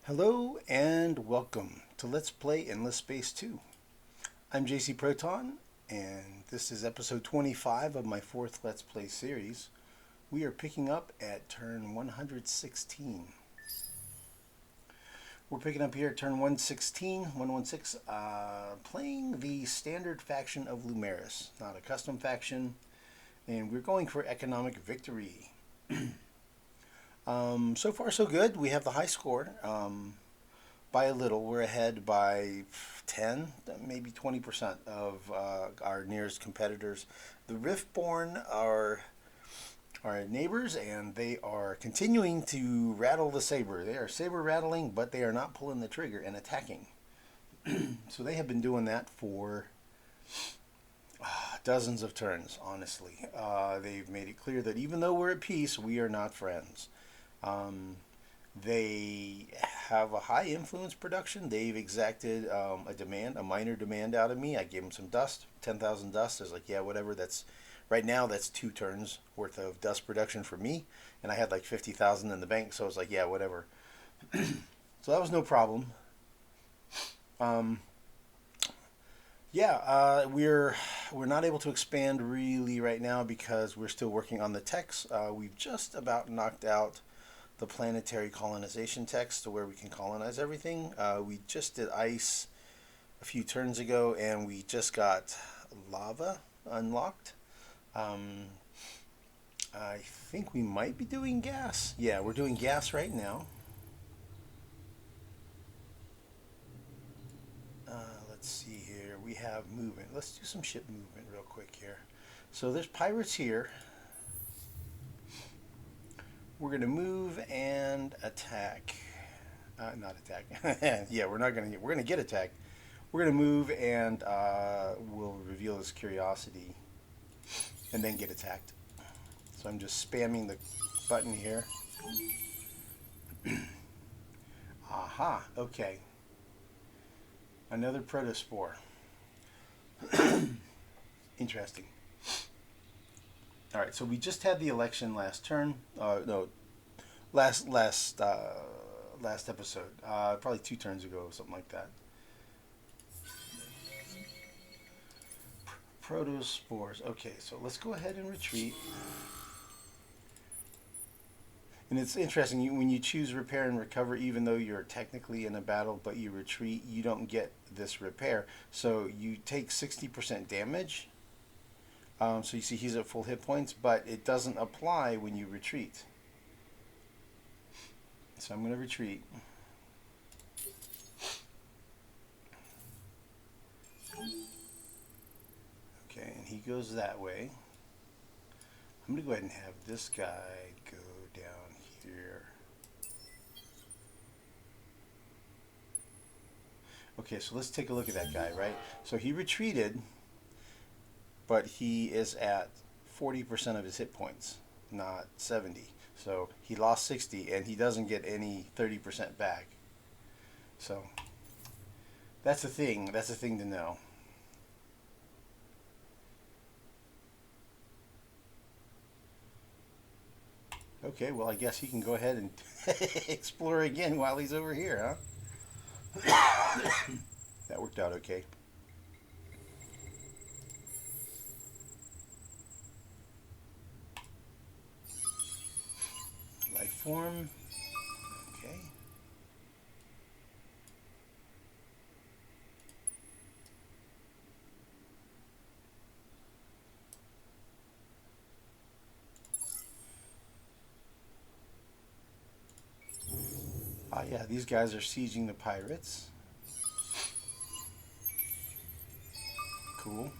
Hello and welcome to Let's Play Endless Space 2. I'm JC Proton, and this is episode 25 of my fourth Let's Play series. We are picking up at turn 116. We're picking up here at turn 116, playing the standard faction of Lumeris, not a custom faction, and we're going for economic victory. So far so good. We have the high score. By a little. We're ahead by 10, maybe 20% of our nearest competitors. The Riftborn are our neighbors, and they are continuing to rattle the saber. They are saber rattling, but they are not pulling the trigger and attacking. So they have been doing that for dozens of turns, honestly. They've made it clear that even though we're at peace, we are not friends. They have a high influence production. They've exacted a minor demand out of me. I gave them some dust, 10,000 dust. I was like, yeah, whatever. Right now that's 2 turns worth of dust production for me, and I had like 50,000 in the bank, so I was like, yeah, whatever. So that was no problem. We're not able to expand really right now because we're still working on the techs. We've just about knocked out the planetary colonization text to where we can colonize everything. We just did ice a few turns ago, and we just got lava unlocked. I think we might be doing gas. Yeah, we're doing gas right now. Let's see here. We have movement. Let's do some ship movement real quick here. So there's pirates here. We're going to move and attack. Not attack. Yeah, we're going to get attacked. We're going to move and we'll reveal this curiosity and then get attacked. So I'm just spamming the button here. Aha, okay. Another protospore. Interesting. All right, so we just had the election last turn. Last episode. Probably 2 turns ago, or something like that. Protospores. Okay, so let's go ahead and retreat. And it's interesting, when you choose repair and recover, even though you're technically in a battle, but you retreat, you don't get this repair. So you take 60% damage. So you see he's at full hit points, but it doesn't apply when you retreat. So I'm going to retreat. Okay, and he goes that way. I'm going to go ahead and have this guy go down here. Okay, so let's take a look at that guy, right? So he retreated, but he is at 40% of his hit points, not 70. So he lost 60, and he doesn't get any 30% back. So that's the thing. That's the thing to know. Okay, well, I guess he can go ahead and explore again while he's over here, huh? That worked out okay. Life form. Okay. Yeah, these guys are sieging the pirates. Cool.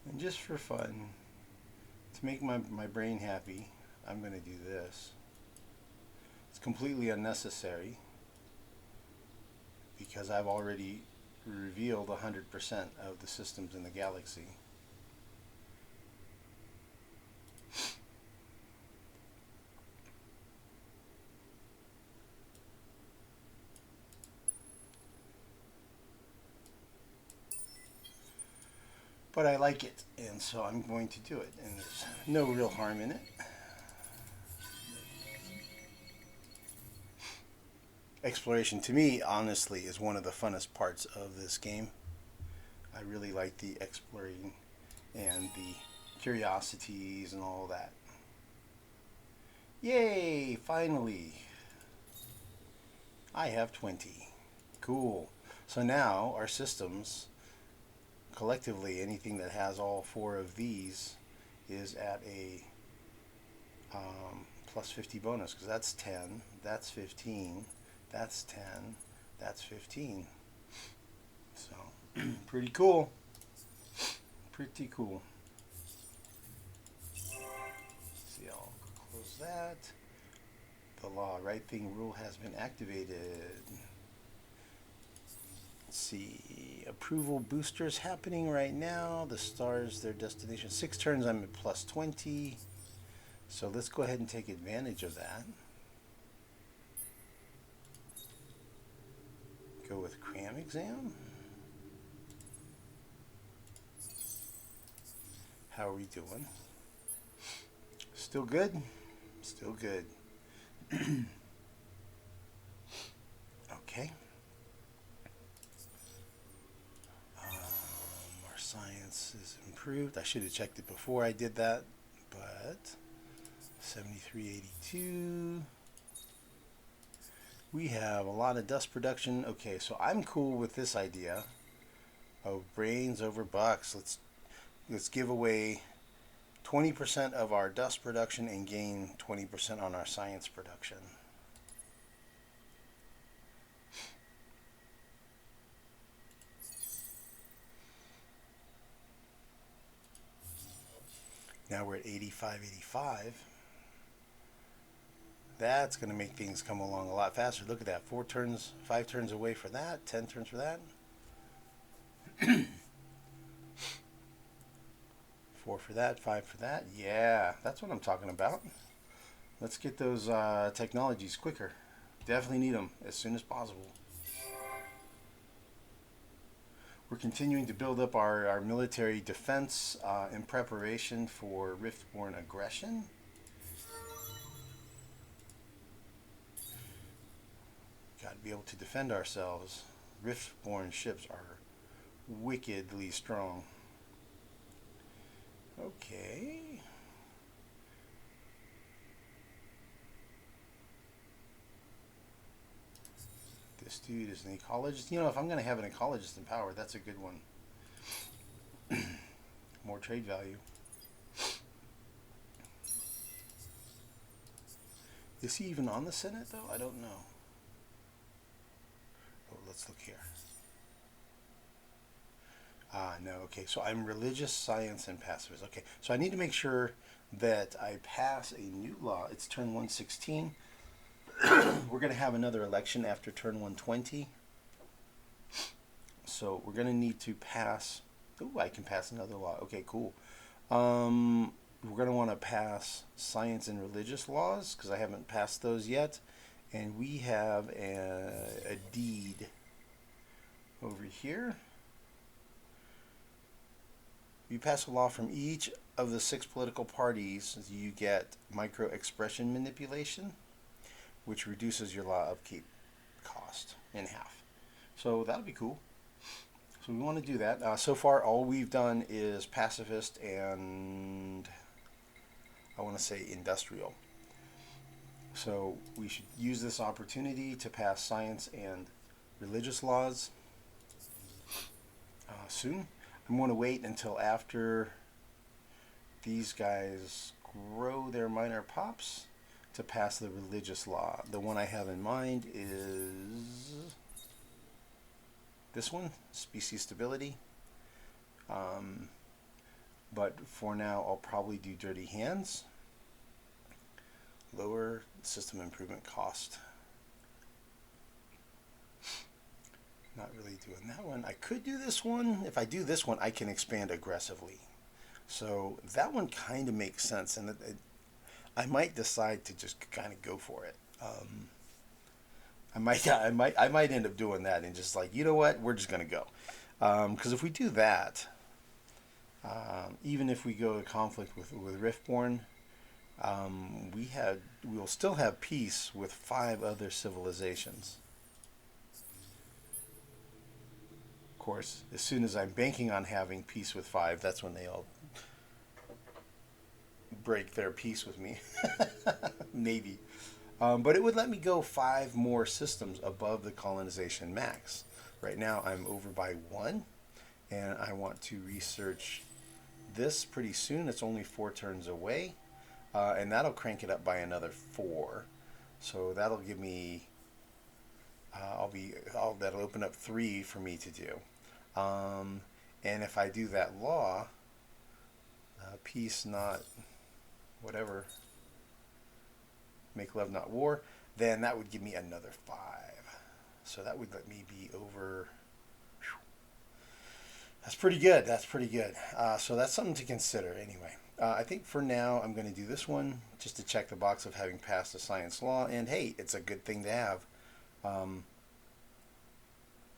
And just for fun, to make my brain happy, I'm going to do this. It's completely unnecessary because I've already revealed 100% of the systems in the galaxy. but I like it, and so I'm going to do it, and there's no real harm in it. Exploration, to me, honestly, is one of the funnest parts of this game. I really like the exploring and the curiosities and all that. Yay, finally! I have 20. Cool. So now our systems, collectively, anything that has all four of these is at a plus 50 bonus, because that's 10, that's 15, that's 10, that's 15. So, pretty cool. Pretty cool. See, I'll close that. The law right thing rule has been activated. Let's see, approval boosters happening right now. The stars, their destination. 6 turns, I'm at plus 20. So let's go ahead and take advantage of that. Go with cram exam. How are we doing? Still good? Still good. Okay. Our science is improved. I should have checked it before I did that, but 7382. We have a lot of dust production. Okay, so I'm cool with this idea of brains over bucks. Let's give away 20% of our dust production and gain 20% on our science production. Now we're at 85. That's going to make things come along a lot faster. Look at that. 4 turns, 5 turns away for that, 10 turns for that. 4 for that, 5 for that. Yeah, that's what I'm talking about. Let's get those technologies quicker. Definitely need them as soon as possible. We're continuing to build up our military defense in preparation for Riftborn aggression. Got to be able to defend ourselves. Riftborn ships are wickedly strong. Okay. This dude is an ecologist. You know, if I'm going to have an ecologist in power, that's a good one. More trade value. Is he even on the Senate, though? I don't know. Oh, let's look here. No, okay, so I'm religious, science, and pacifist. Okay, so I need to make sure that I pass a new law. It's turn 116. We're going to have another election after turn 120. So we're going to need to pass... Oh, I can pass another law. Okay, cool. We're going to want to pass science and religious laws, because I haven't passed those yet. And we have a deed over here. You pass a law from each of the 6 political parties, you get micro-expression manipulation, which reduces your law upkeep cost in half. So that'll be cool. So we want to do that. So far, all we've done is pacifist and I want to say industrial. So we should use this opportunity to pass science and religious laws soon. I'm going to wait until after these guys grow their minor pops to pass the religious law. The one I have in mind is this one, species stability. But for now, I'll probably do dirty hands. Lower system improvement cost. Not really doing that one. I could do this one. If I do this one, I can expand aggressively. So that one kind of makes sense, and I might decide to just kind of go for it. I might end up doing that and just like, you know what, we're just gonna go. Because if we do that, Even if we go to conflict with Riftborn, we will still have peace with 5 other civilizations. Of course, as soon as I'm banking on having peace with 5, that's when they all break their peace with me. Maybe. But it would let me go 5 more systems above the colonization max. Right now, I'm over by 1, and I want to research this pretty soon. It's only 4 turns away, and that'll crank it up by another 4. So that'll give me, that'll open up 3 for me to do. And if I do that law, peace not whatever, make love not war, then that would give me another 5. So that would let me be over. Whew. That's pretty good. That's pretty good. So that's something to consider anyway. I think for now I'm going to do this one just to check the box of having passed a science law. And hey, it's a good thing to have.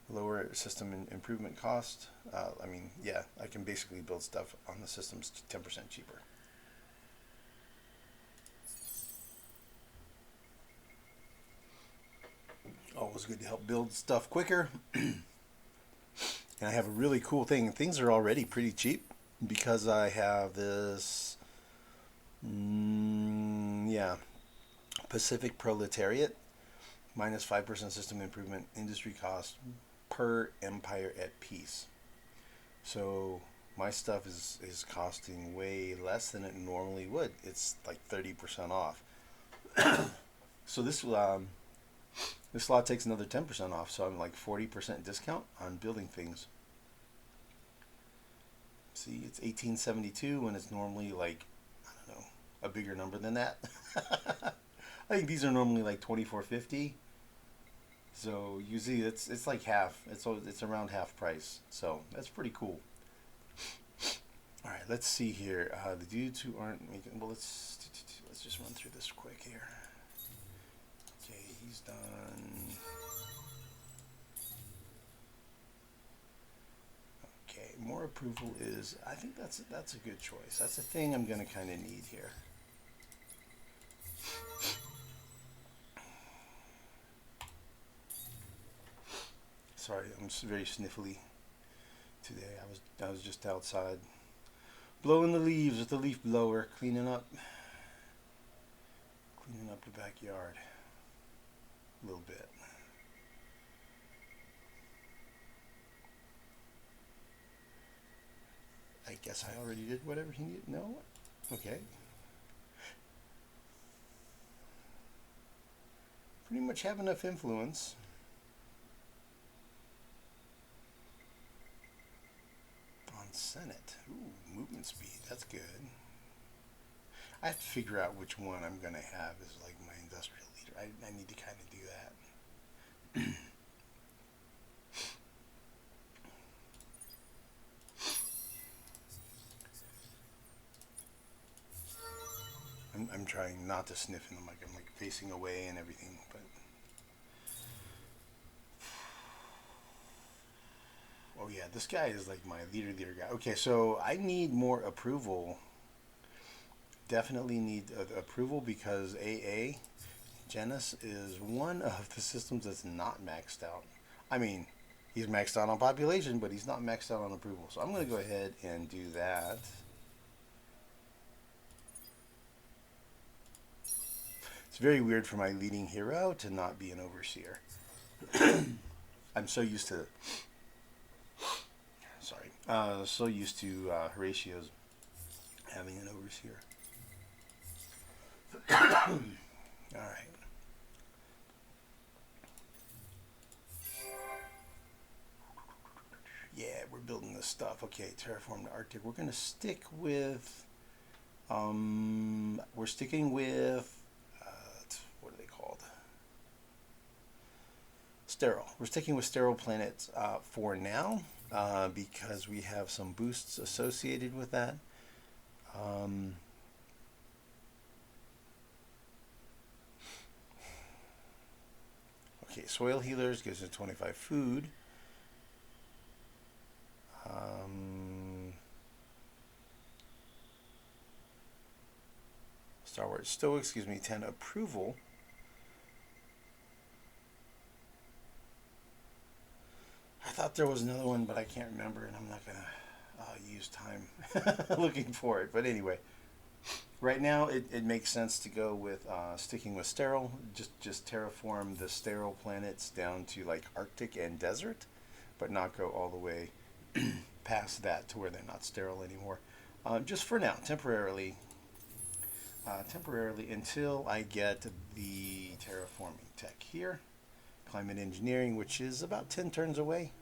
Lower system improvement cost. I mean, yeah, I can basically build stuff on the systems 10% cheaper. Always good to help build stuff quicker. And I have a really cool thing. Things are already pretty cheap because I have this, yeah, Pacific Proletariat, minus 5% system improvement industry cost per empire at peace. So my stuff is costing way less than it normally would. It's like 30% off. So this slot takes another 10% off, so I'm like 40% discount on building things. See, it's 1872 when it's normally like, I don't know, a bigger number than that. I think these are normally like 2450. So usually it's like half. It's around half price. So that's pretty cool. All right, let's see here. The dudes who aren't making, well, let's just run through this quick here. Okay, he's done. Okay, more approval is, I think that's a good choice. That's a thing I'm going to kind of need here. Sorry, I'm very sniffly today. I was just outside blowing the leaves with the leaf blower, cleaning up the backyard a little bit. I guess I already did whatever he needed. No? Okay. Pretty much have enough influence. On Senate. Ooh, movement speed. That's good. I have to figure out which one I'm going to have as like my industrial leader. I need to kind of do that. I'm trying not to sniff in the mic. I'm like facing away and everything, but oh yeah, this guy is like my leader guy. Okay, so I need more approval. Definitely need approval because AA Janus is one of the systems that's not maxed out. I mean, he's maxed out on population, but he's not maxed out on approval. So I'm going to go ahead and do that. It's very weird for my leading hero to not be an overseer. I'm so used to, so used to Horatio's having an overseer. All right. Yeah, we're building this stuff. Okay, terraform the Arctic. We're going to stick with, we're sticking with, what are they called? Sterile. We're sticking with sterile planets for now because we have some boosts associated with that. Okay, soil healers gives us 25 food. excuse me, 10 approval. I thought there was another one, but I can't remember, and I'm not going to use time looking for it. But anyway, right now it makes sense to go with sticking with sterile. Just terraform the sterile planets down to like Arctic and desert, but not go all the way past that to where they're not sterile anymore. Just for now, temporarily until I get the terraforming tech here. Climate engineering, which is about 10 turns away.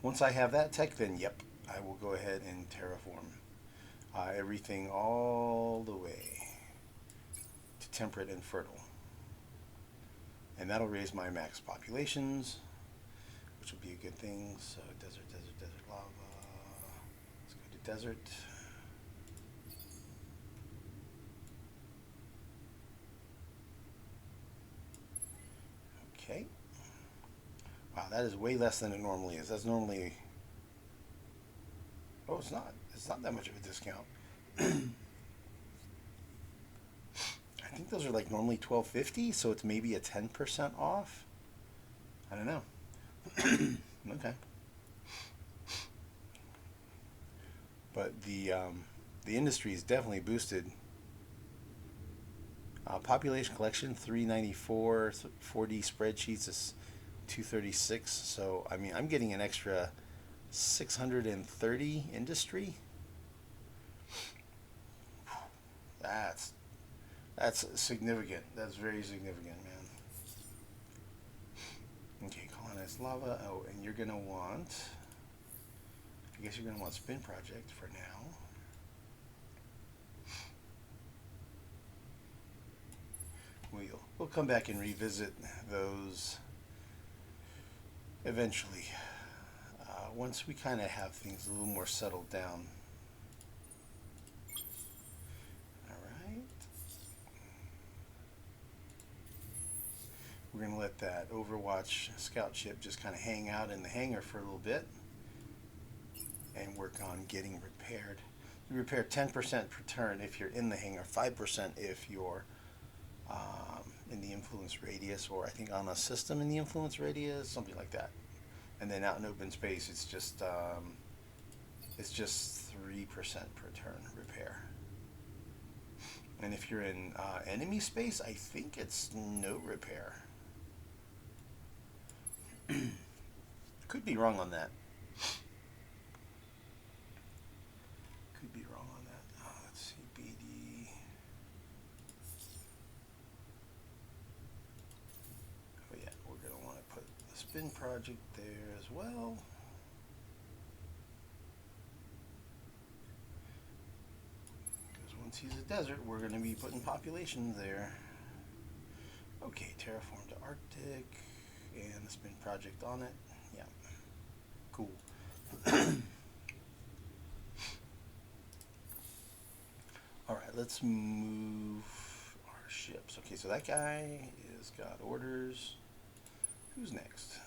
Once I have that tech, then yep, I will go ahead and terraform everything all the way to temperate and fertile. And that'll raise my max populations, which will be a good thing. So desert, lava. Let's go to desert. Okay. Wow, that is way less than it normally is. That's normally... Oh, it's not. It's not that much of a discount. I think those are like normally $12.50, so it's maybe a 10% off. I don't know. Okay. But the industry is definitely boosted. Population collection 394, 4D spreadsheets is 236. So I mean, I'm getting an extra 630 industry. That's significant. That's very significant, man. Okay, colonized lava. Oh, and you're gonna want. I guess you're gonna want spin project for now. We'll come back and revisit those eventually, once we kind of have things a little more settled down. All right. We're going to let that Overwatch scout ship just kind of hang out in the hangar for a little bit and work on getting repaired. You repair 10% per turn if you're in the hangar, 5% if you're in the influence radius, or I think on a system in the influence radius, something like that. And then out in open space, it's just 3% per turn repair. And if you're in enemy space, I think it's no repair. Could be wrong on that. Could be wrong on that. Let's see, BD. Oh yeah, we're going to want to put the spin project there as well. Because once he's a desert, we're going to be putting population there. Okay, terraform to Arctic and the spin project on it. Yeah, cool. All right, let's move our ships. Okay, so that guy has got orders. Who's next?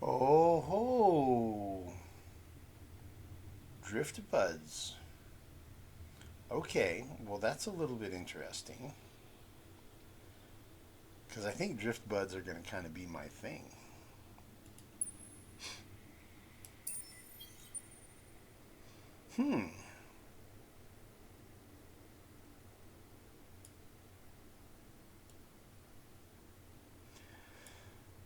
Oh ho! Drift buds. Okay, well that's a little bit interesting. Because I think drift buds are going to kind of be my thing.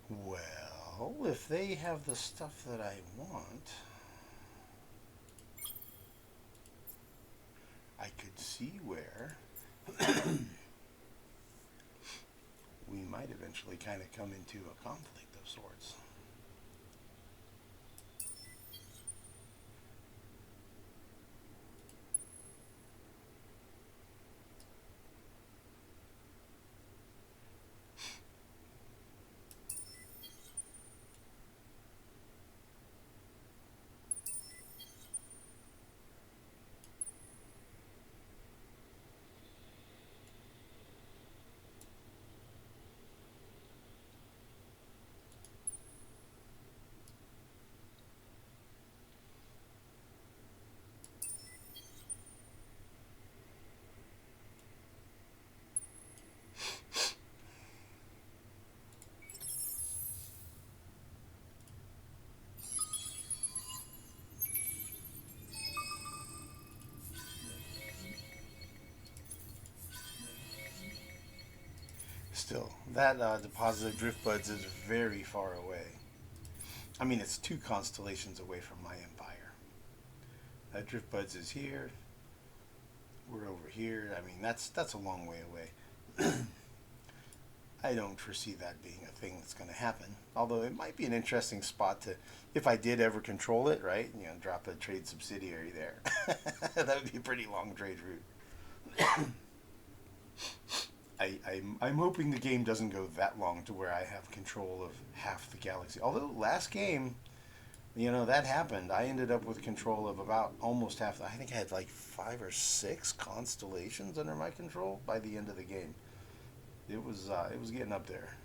Well, if they have the stuff that I want, I could see where might eventually kind of come into a conflict of sorts. Still, that deposit of drift buds is very far away. I mean, it's two constellations away from my empire. That drift buds is here. We're over here. I mean, that's a long way away. I don't foresee that being a thing that's going to happen. Although it might be an interesting spot to, if I did ever control it, right? You know, drop a trade subsidiary there. That would be a pretty long trade route. I'm hoping the game doesn't go that long to where I have control of half the galaxy. Although last game, you know, that happened. I ended up with control of about almost half. I think I had like 5 or 6 constellations under my control by the end of the game. It was getting up there.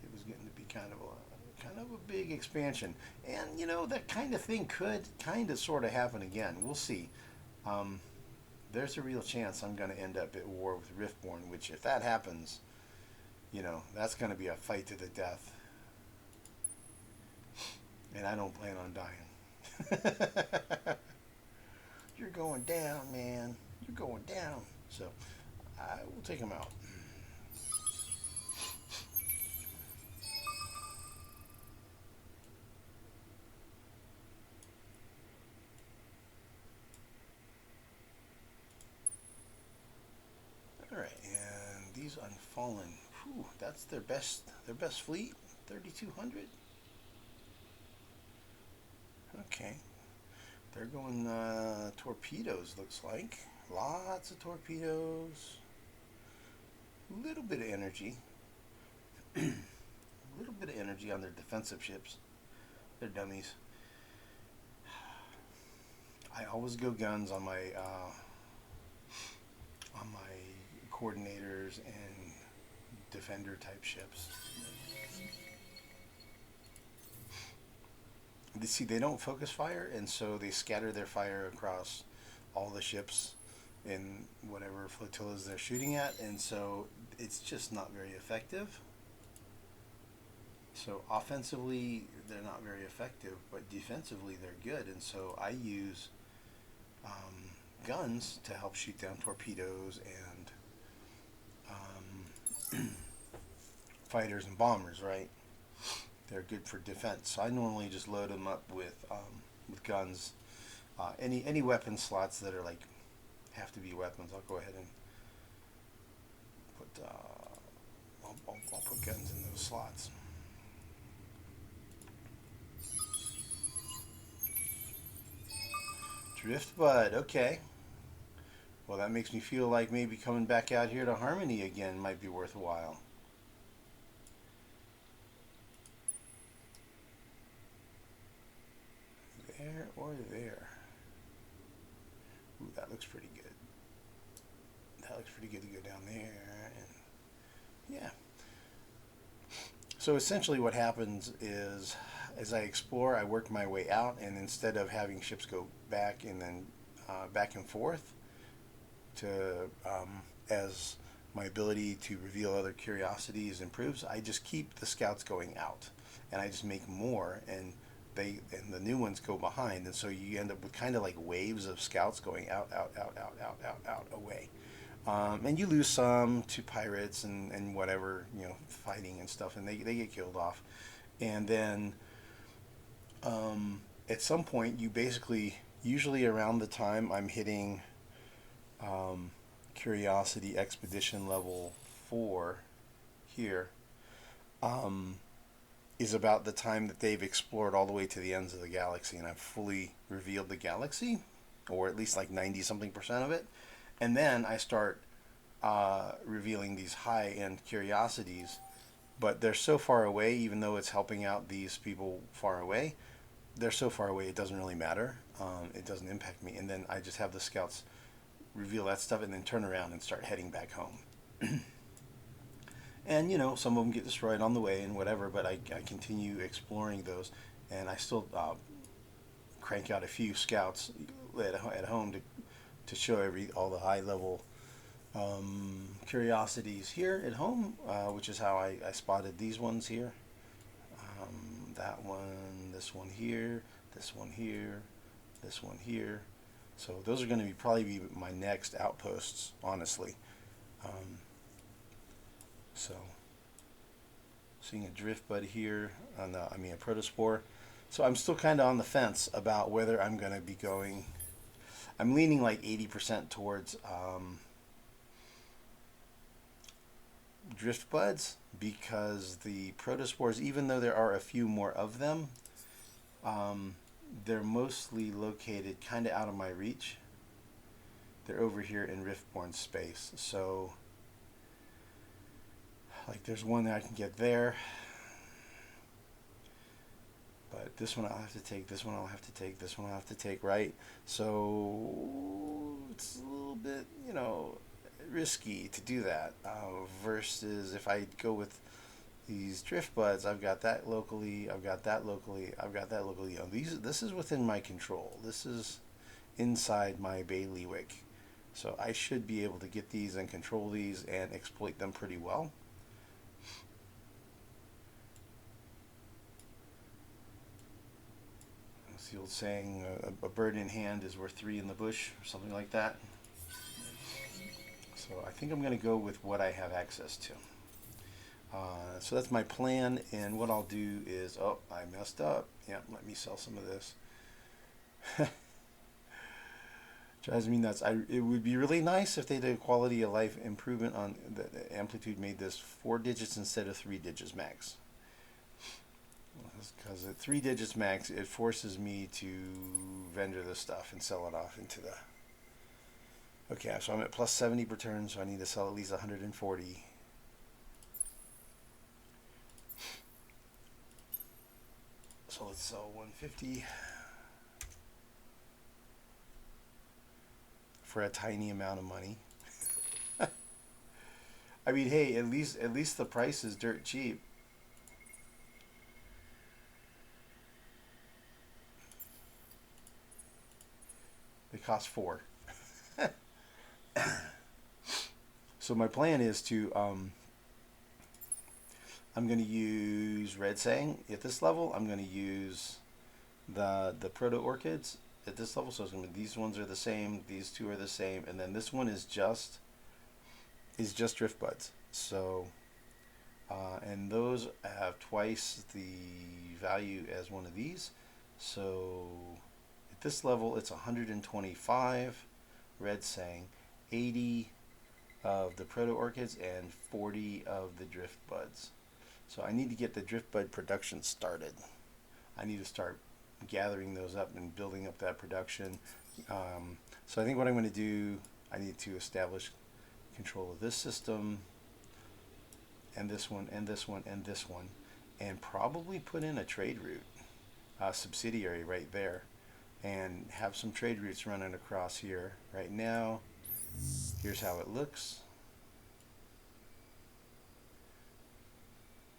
It was getting to be kind of a big expansion, and you know that kind of thing could kind of sort of happen again. We'll see. Um, there's a real chance I'm going to end up at war with Riftborn, which if that happens, you know, that's going to be a fight to the death. And I don't plan on dying. You're going down, man. You're going down. So, I will take him out. All right, and these Unfallen. Whew, that's their best fleet. 3,200. Okay, they're going torpedoes. Looks like lots of torpedoes. A little bit of energy. A little bit of energy on their defensive ships. They're dummies. I always go guns on my coordinators and defender type ships. See, they don't focus fire, and so they scatter their fire across all the ships in whatever flotillas they're shooting at, and so it's just not very effective. So offensively, they're not very effective, but defensively, they're good, and so I use guns to help shoot down torpedoes and fighters and bombers, right? They're good for defense. So I normally just load them up with guns. Any weapon slots that are like have to be weapons, I'll go ahead and put I'll put guns in those slots. Driftbud, okay. Well, that makes me feel like maybe coming back out here to Harmony again might be worthwhile. There or there. Ooh, that looks pretty good. That looks pretty good to go down there. And yeah. So essentially what happens is as I explore, I work my way out, and instead of having ships go back and then back and forth to as my ability to reveal other curiosities improves, I just keep the scouts going out, and I just make more, and the new ones go behind, and so you end up with kind of like waves of scouts going out, out, out, out, out, out, out, away. And you lose some to pirates and whatever, you know, fighting and stuff, and they get killed off. And then at some point, you basically, usually around the time I'm hitting Curiosity Expedition level 4, here, um, is about the time that they've explored all the way to the ends of the galaxy, and I've fully revealed the galaxy, or at least like 90 something percent of it. And then I start revealing these high end curiosities, but they're so far away, even though it's helping out these people far away, they're so far away it doesn't really matter. It doesn't impact me. And then I just have the scouts reveal that stuff and then turn around and start heading back home. And some of them get destroyed on the way and whatever, but I continue exploring those, and I still crank out a few scouts at home to show all the high level curiosities here at home, which is how I spotted these ones here. That one, this one here, this one here, this one here. So those are going to probably be my next outposts, honestly. So seeing a drift bud here on a protospore. So I'm still kind of on the fence about whether I'm going to be going. I'm leaning like 80% towards drift buds, because the protospores, even though there are a few more of them, they're mostly located kind of out of my reach. They're over here in Riftborn space. So like there's one that I can get there, but this one I'll have to take, this one I'll have to take, this one I'll have to take, right? So it's a little bit, risky to do that, versus if I go with these drift buds, I've got that locally, I've got that locally, I've got that locally. This is within my control. This is inside my bailiwick. So I should be able to get these and control these and exploit them pretty well. It's the old saying, a bird in hand is worth 3 in the bush, or something like that. So I think I'm going to go with what I have access to. So that's my plan, and what I'll do is, oh, I messed up. Yeah, let me sell some of this. Drives me nuts. It would be really nice if they did a quality of life improvement on the amplitude, made this 4 digits instead of 3 digits max. Because at 3 digits max, it forces me to vendor the stuff and sell it off into the... Okay, so I'm at plus 70 per turn, so I need to sell at least 140. So let's sell 150 for a tiny amount of money. I mean, hey, at least the price is dirt cheap. They cost 4. So my plan is to I'm going to use Red Sang at this level. I'm going to use the Proto Orchids at this level. So it's going to be, these ones are the same, these two are the same, and then this one is just drift buds. So and those have twice the value as one of these. So at this level it's 125 Red Sang, 80 of the Proto Orchids, and 40 of the drift buds. So I need to get the drift bud production started. I need to start gathering those up and building up that production. So I think what I'm going to do, I need to establish control of this system, and this one, and this one, and this one, and probably put in a trade route subsidiary right there, and have some trade routes running across here. Right now, here's how it looks.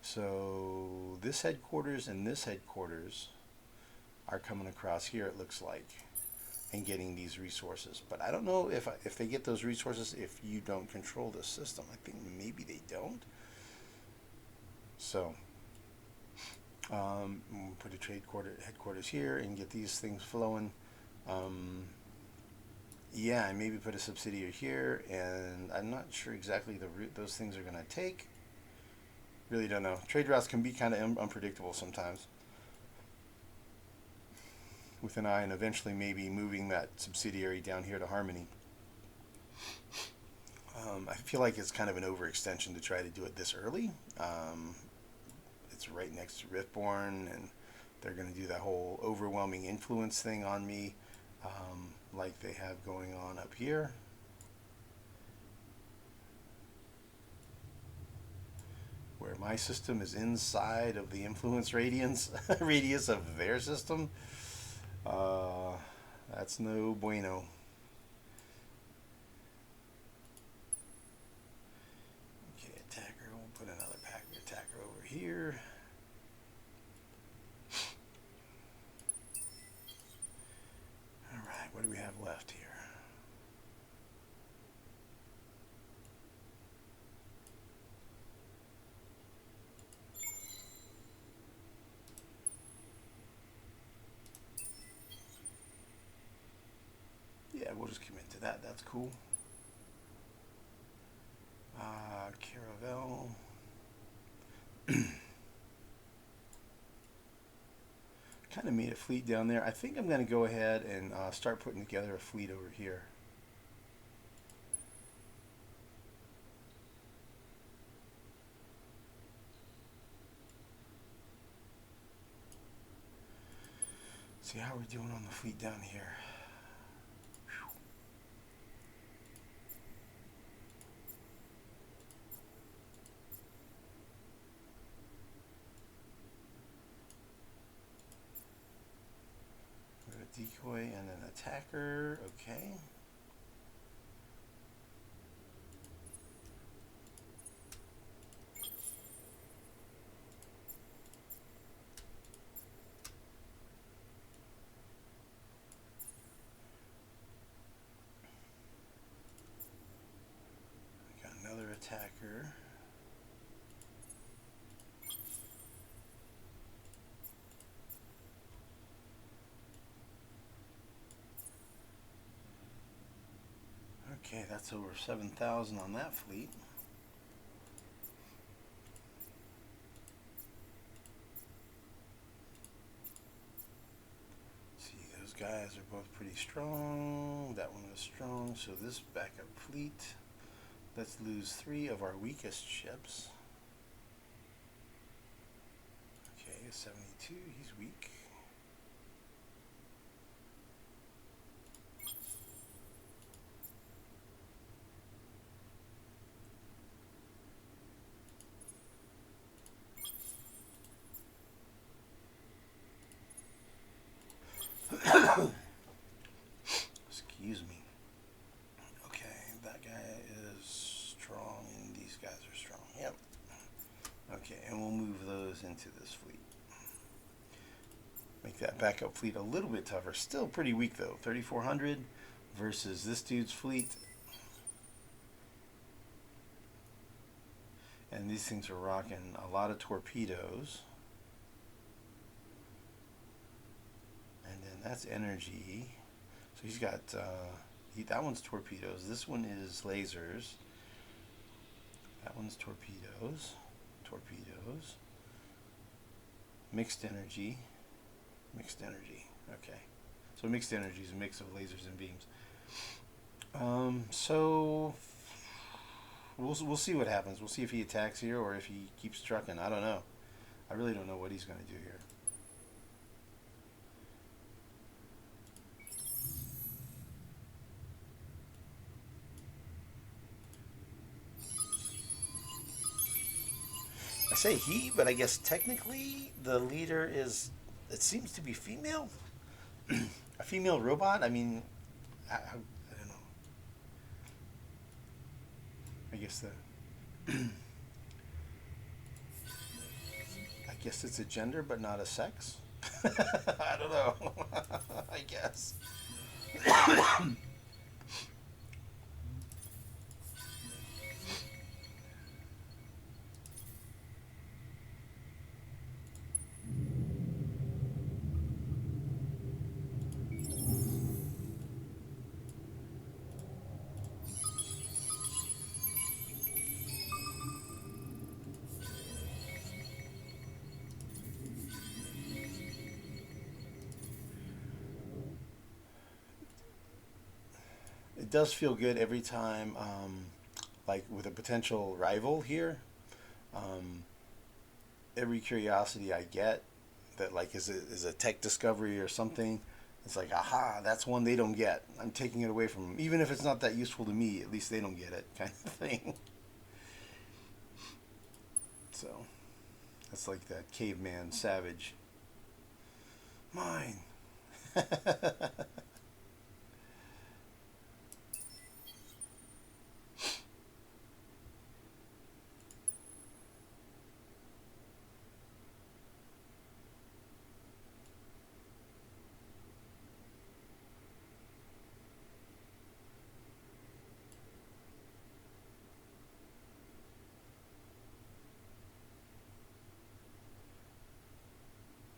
So this headquarters and this headquarters are coming across here, it looks like, and getting these resources. But I don't know if they get those resources if you don't control the system. I think maybe they don't. So put a trade headquarters here and get these things flowing. Yeah, and maybe put a subsidiary here, and I'm not sure exactly the route those things are going to take. Really don't know. Trade routes can be kind of unpredictable sometimes, with an eye on eventually maybe moving that subsidiary down here to Harmony. I feel like it's kind of an overextension to try to do it this early. Um, it's right next to Riftborn, and they're going to do that whole overwhelming influence thing on me, like they have going on up here. Where my system is inside of the influence radius of their system. Uh, that's no bueno. Okay, attacker. We'll put another packer attacker over here. All right, what do we have left here? Yeah, we'll just commit to that. That's cool. Caravel. Kind of made a fleet down there. I think I'm going to go ahead and start putting together a fleet over here. See how we're doing on the fleet down here. Decoy and an attacker. Okay. Got another attacker. Okay, that's over 7,000 on that fleet. See, those guys are both pretty strong. That one was strong, so this backup fleet. Let's lose 3 of our weakest ships. Okay, 72, he's weak. Excuse me. Okay, that guy is strong and these guys are strong. Yep. Okay, and we'll move those into this fleet. Make that backup fleet a little bit tougher. Still pretty weak though. 3,400 versus this dude's fleet. And these things are rocking a lot of torpedoes. And then that's energy. So he's got, that one's torpedoes. This one is lasers. That one's torpedoes. Torpedoes. Mixed energy. Mixed energy. Okay. So mixed energy is a mix of lasers and beams. So we'll see what happens. We'll see if he attacks here or if he keeps trucking. I don't know. I really don't know what he's going to do here. I say he, but I guess technically the leader is, it seems to be female. A female robot? I mean, I don't know. I guess I guess it's a gender, but not a sex. I don't know. I guess. It does feel good every time like with a potential rival here. Um, every curiosity I get that like is a tech discovery or something, it's like, aha, that's one they don't get. I'm taking it away from them, even if it's not that useful to me. At least they don't get it, kind of thing. So that's like that caveman savage. Mine.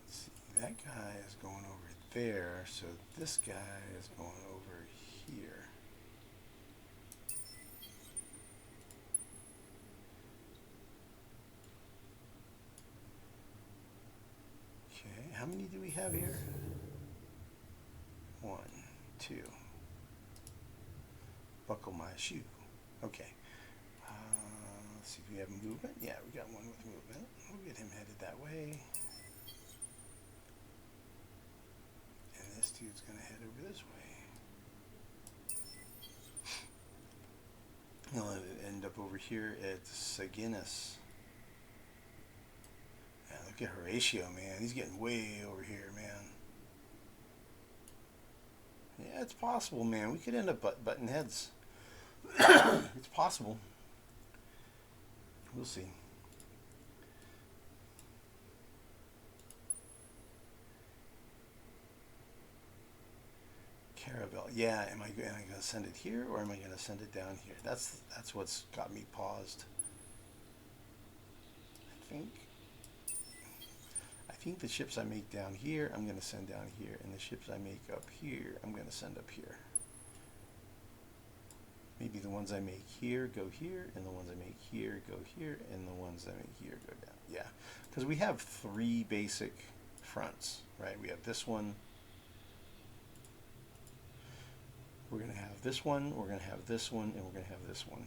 See, that guy is going over there, so this guy is going over here. Okay, how many do we have here? One, two. Buckle my shoe. Okay. Let's see if we have movement. Yeah, we got one with movement. We'll get him headed that way. And this dude's going to head over this way. He'll end up over here at Saginas. Yeah, look at Horatio, man. He's getting way over here, man. Yeah, it's possible, man. We could end up button heads. It's possible. We'll see. Caravel. Yeah, am I going to send it here or am I going to send it down here? That's what's got me paused. I think the ships I make down here, I'm going to send down here, and the ships I make up here, I'm going to send up here. Maybe the ones I make here go here, and the ones I make here go here, and the ones I make here go down. Yeah, because we have three basic fronts, right? We have this one. We're going to have this one, we're going to have this one, and we're going to have this one.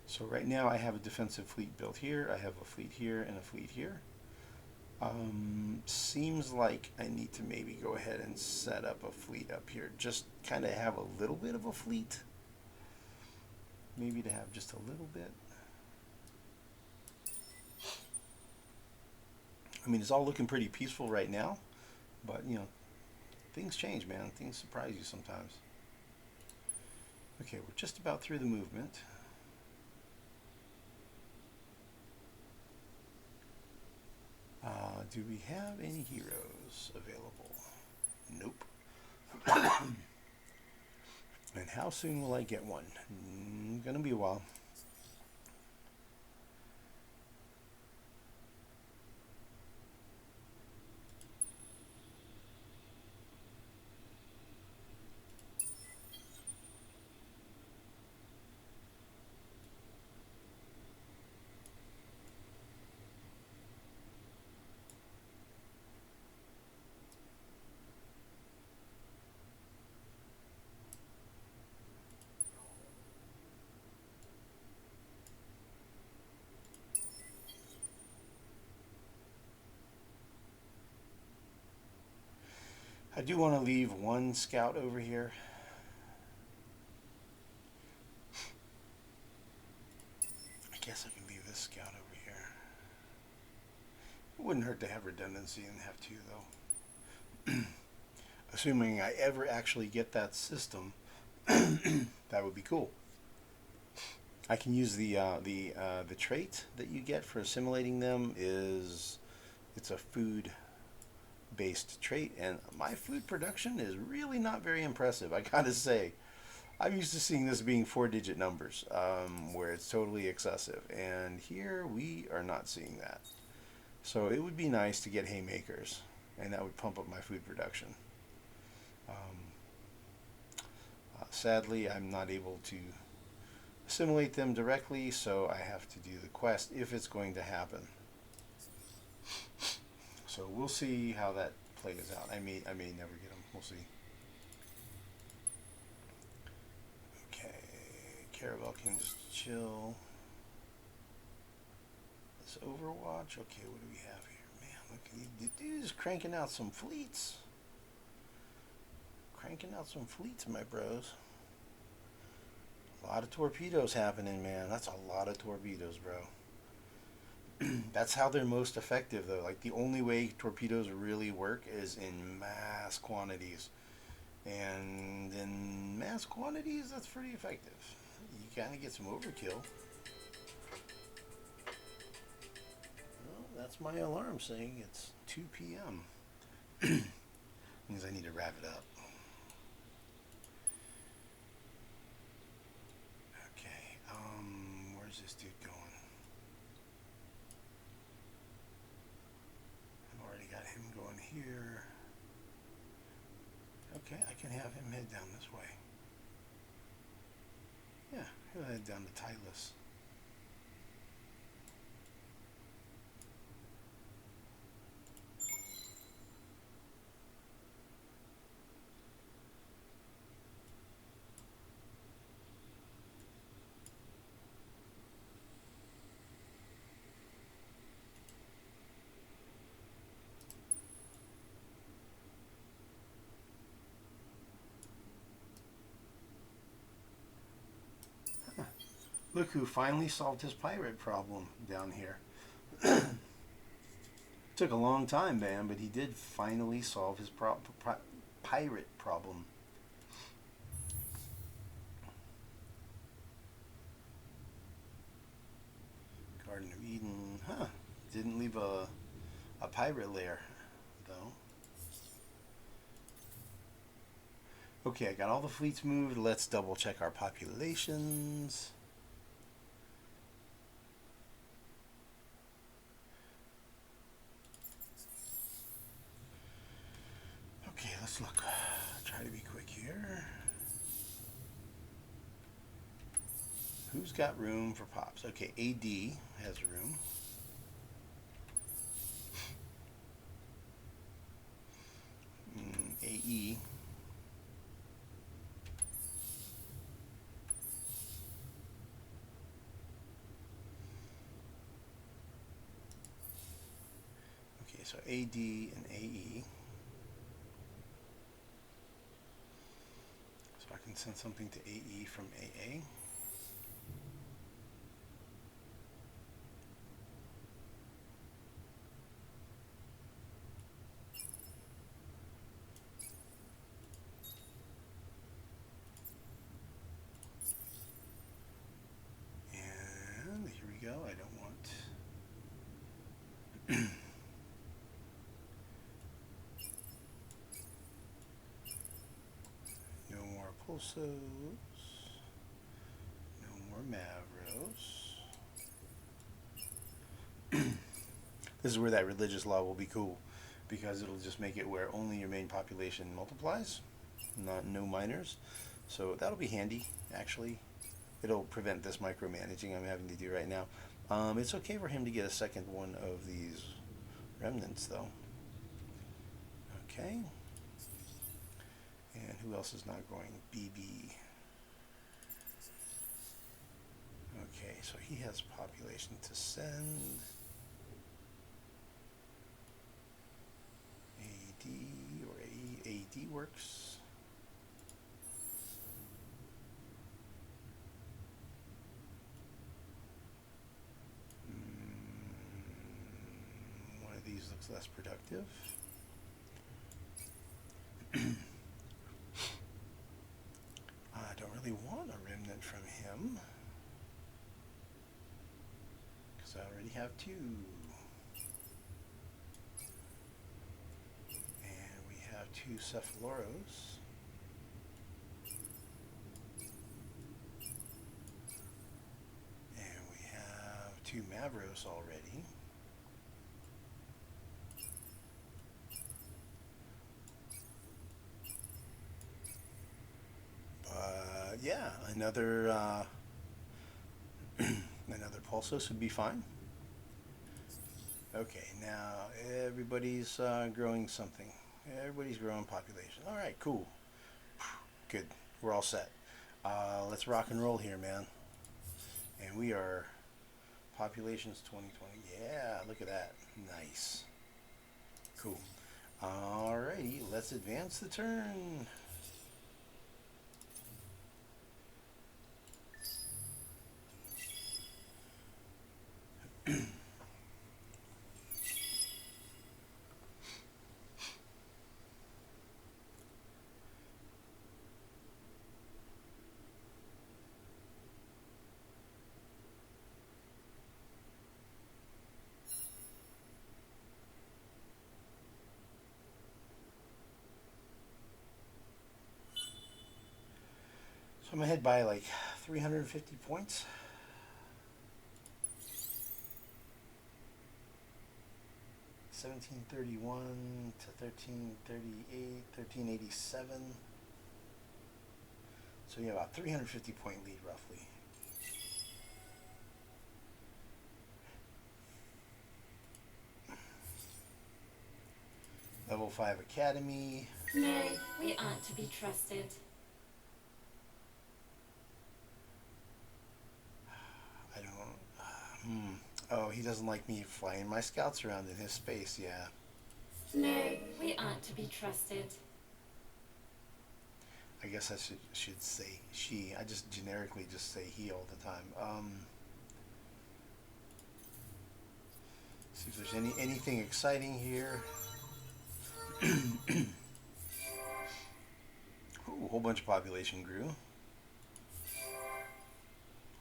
So right now I have a defensive fleet built here, I have a fleet here, and a fleet here. Seems like I need to maybe go ahead and set up a fleet up here. Just kind of have a little bit of a fleet. Maybe to have just a little bit. I mean, it's all looking pretty peaceful right now, but you know, things change, man. Things surprise you sometimes. Okay, we're just about through the movement. Do we have any heroes available? Nope. And how soon will I get one? Gonna be a while. I do want to leave one scout over here. I guess I can leave this scout over here. It wouldn't hurt to have redundancy and have two, though. Assuming I ever actually get that system, that would be cool. I can use the trait that you get for assimilating them it's a food based trait, and my food production is really not very impressive, I gotta say. I'm used to seeing this being 4-digit numbers, where it's totally excessive, and here we are not seeing that. So it would be nice to get haymakers, and that would pump up my food production. Sadly, I'm not able to assimilate them directly, so I have to do the quest if it's going to happen. So we'll see how that plays out. I may never get them. We'll see. Caravel can just chill. This Overwatch. Okay, what do we have here? Man, look, the dude's cranking out some fleets. Cranking out some fleets, my bros. A lot of torpedoes happening, man. That's a lot of torpedoes, bro. That's how they're most effective, though. Like, the only way torpedoes really work is in mass quantities. And in mass quantities, that's pretty effective. You kind of get some overkill. Well, that's my alarm saying it's 2 p.m. Means I need to wrap it up. Okay, where's this dude going? I've already got him going here. Okay, I can have him head down this way. Yeah, he'll head down to Tylus. Look who finally solved his pirate problem down here. Took a long time, man, but he did finally solve his pirate problem. Garden of Eden, huh? Didn't leave a pirate lair, though. Okay, I got all the fleets moved. Let's double check our populations. Okay, let's look. Try to be quick here. Who's got room for pops? Okay, AD has room. AE. Okay, so AD and AE. So I can send something to AE from AA. And here we go. I don't want no more pulsos, no more Mavros. This is where that religious law will be cool, because it'll just make it where only your main population multiplies, no minors. So that'll be handy, actually. It'll prevent this micromanaging I'm having to do right now. It's okay for him to get a second one of these remnants, though. Okay. And who else is not growing? BB. Okay, so he has population to send. AD or AD works. One of these looks less productive. I don't really want a remnant from him, because I already have two. And we have two Cephaloros. And we have two Mavros already. Yeah, another another Pulsos would be fine. Okay, now everybody's growing something. Everybody's growing population. All right, cool. Good. We're all set. Let's rock and roll here, man. And we are populations 2020. Yeah, look at that. Nice. Cool. Alrighty, let's advance the turn. So I'm ahead by like 350 points. $17.31 to $13.38, $13.87. So you have about 350 point lead roughly. Level 5 Academy. No, we aren't to be trusted. I don't. Oh, he doesn't like me flying my scouts around in his space, yeah. No, we aren't to be trusted. I guess I should say she. I just generically just say he all the time. See if there's anything exciting here. Ooh, a whole bunch of population grew.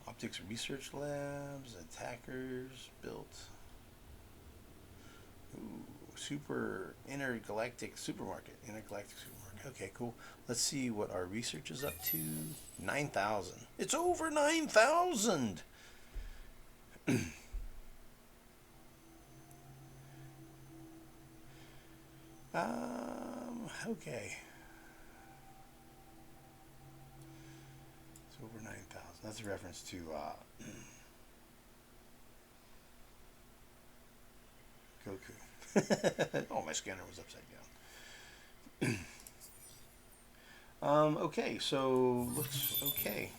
Optics research labs, attackers built. Ooh, intergalactic supermarket. Okay, cool. Let's see what our research is up to. 9,000. It's over 9,000. Okay. It's over 9,000. That's a reference to Goku. Oh, my scanner was upside down. Okay, so looks okay.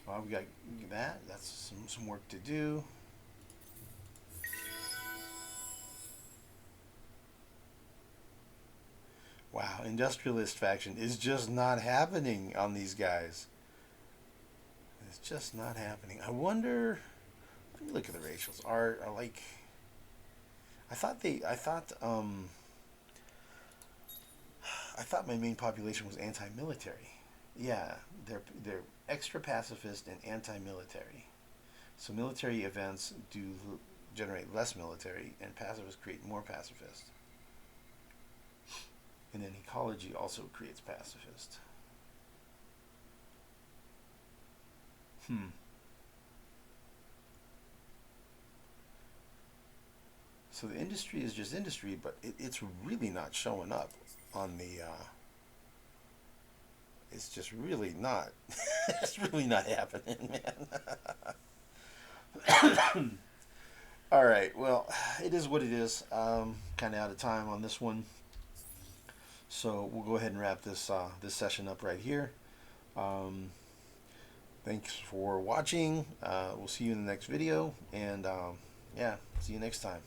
Well, we got that. That's some work to do. Wow, industrialist faction is just not happening on these guys. It's just not happening. I wonder. Let me look at the racials. Are like. I thought my main population was anti-military. Yeah, they're extra pacifist and anti-military. So military events do generate less military, and pacifists create more pacifist. And then ecology also creates pacifist. So the industry is just industry, but it's really not showing up on the. It's just really not. It's really not happening, man. All right. Well, it is what it is. Kind of out of time on this one, so we'll go ahead and wrap this session up right here. Thanks for watching. We'll see you in the next video, and yeah, see you next time.